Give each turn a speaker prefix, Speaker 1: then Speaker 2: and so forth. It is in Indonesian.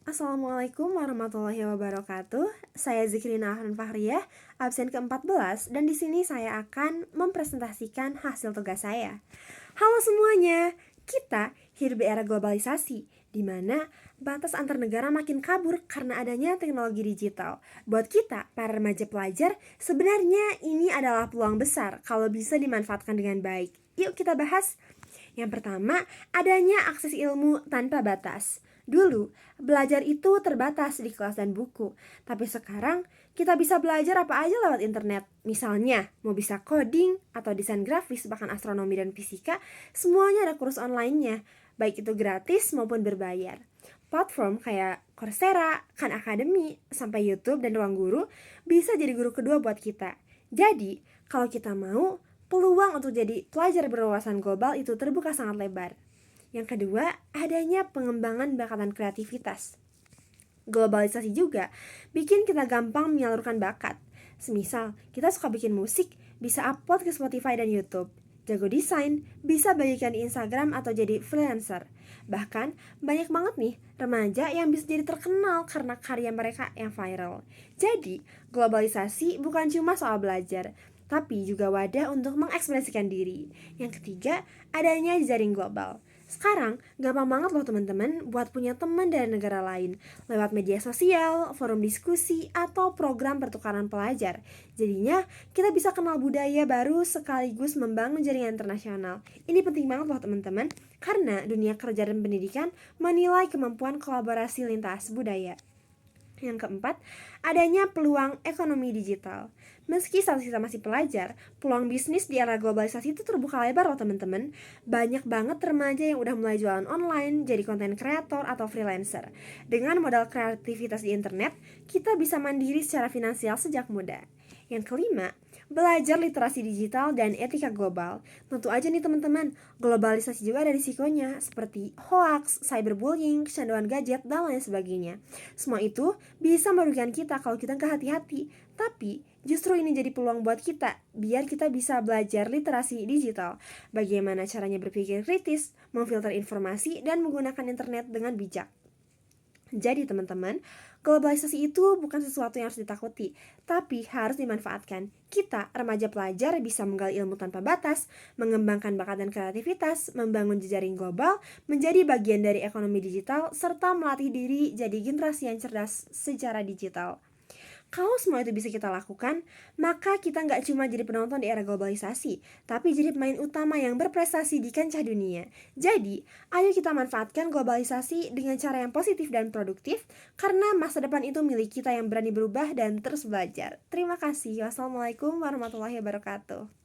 Speaker 1: Assalamualaikum warahmatullahi wabarakatuh. Saya Zikrina Ahlan Fahriyah, absen ke-14 dan di sini saya akan mempresentasikan hasil tugas saya. Halo semuanya, kita hidup di era globalisasi, di mana batas antar negara makin kabur karena adanya teknologi digital. Buat kita, para remaja pelajar, sebenarnya ini adalah peluang besar kalau bisa dimanfaatkan dengan baik. Yuk kita bahas. Yang pertama, adanya akses ilmu tanpa batas. Dulu, belajar itu terbatas di kelas dan buku. Tapi sekarang, kita bisa belajar apa aja lewat internet. Misalnya, mau bisa coding, atau desain grafis, bahkan astronomi dan fisika, semuanya ada kursus online-nya. Baik itu gratis maupun berbayar. Platform kayak Coursera, Khan Academy, sampai YouTube dan Ruang Guru bisa jadi guru kedua buat kita. Jadi, kalau kita mau, peluang untuk jadi pelajar berwawasan global itu terbuka sangat lebar. Yang kedua, adanya pengembangan bakat dan kreativitas. Globalisasi juga bikin kita gampang menyalurkan bakat. Semisal, kita suka bikin musik, bisa upload ke Spotify dan YouTube. Jago desain, bisa bagikan di Instagram atau jadi freelancer. Bahkan, banyak banget nih remaja yang bisa jadi terkenal karena karya mereka yang viral. Jadi, globalisasi bukan cuma soal belajar, tapi juga wadah untuk mengekspresikan diri. Yang ketiga, adanya jaring global. Sekarang, gampang banget loh teman-teman buat punya teman dari negara lain lewat media sosial, forum diskusi, atau program pertukaran pelajar. Jadinya, kita bisa kenal budaya baru sekaligus membangun jaringan internasional. Ini penting banget loh teman-teman, karena dunia kerja dan pendidikan menilai kemampuan kolaborasi lintas budaya. Yang keempat, adanya peluang ekonomi digital. Meski saat kita masih pelajar, peluang bisnis di era globalisasi itu terbuka lebar loh teman-teman. Banyak banget remaja yang udah mulai jualan online, jadi konten kreator atau freelancer. Dengan modal kreativitas di internet, kita bisa mandiri secara finansial sejak muda. Yang kelima, belajar literasi digital dan etika global. Tentu aja nih teman-teman, globalisasi juga ada risikonya seperti hoax, cyberbullying, kecanduan gadget, dan lain sebagainya. Semua itu bisa merugikan kita kalau kita nggak hati-hati. Tapi justru ini jadi peluang buat kita, biar kita bisa belajar literasi digital. Bagaimana caranya berpikir kritis, memfilter informasi, dan menggunakan internet dengan bijak. Jadi teman-teman, globalisasi itu bukan sesuatu yang harus ditakuti, tapi harus dimanfaatkan. Kita, remaja pelajar, bisa menggali ilmu tanpa batas, mengembangkan bakat dan kreativitas, membangun jejaring global, menjadi bagian dari ekonomi digital, serta melatih diri jadi generasi yang cerdas secara digital. Kalau semua itu bisa kita lakukan, maka kita nggak cuma jadi penonton di era globalisasi, tapi jadi pemain utama yang berprestasi di kancah dunia. Jadi, ayo kita manfaatkan globalisasi dengan cara yang positif dan produktif, karena masa depan itu milik kita yang berani berubah dan terus belajar. Terima kasih. Wassalamualaikum warahmatullahi wabarakatuh.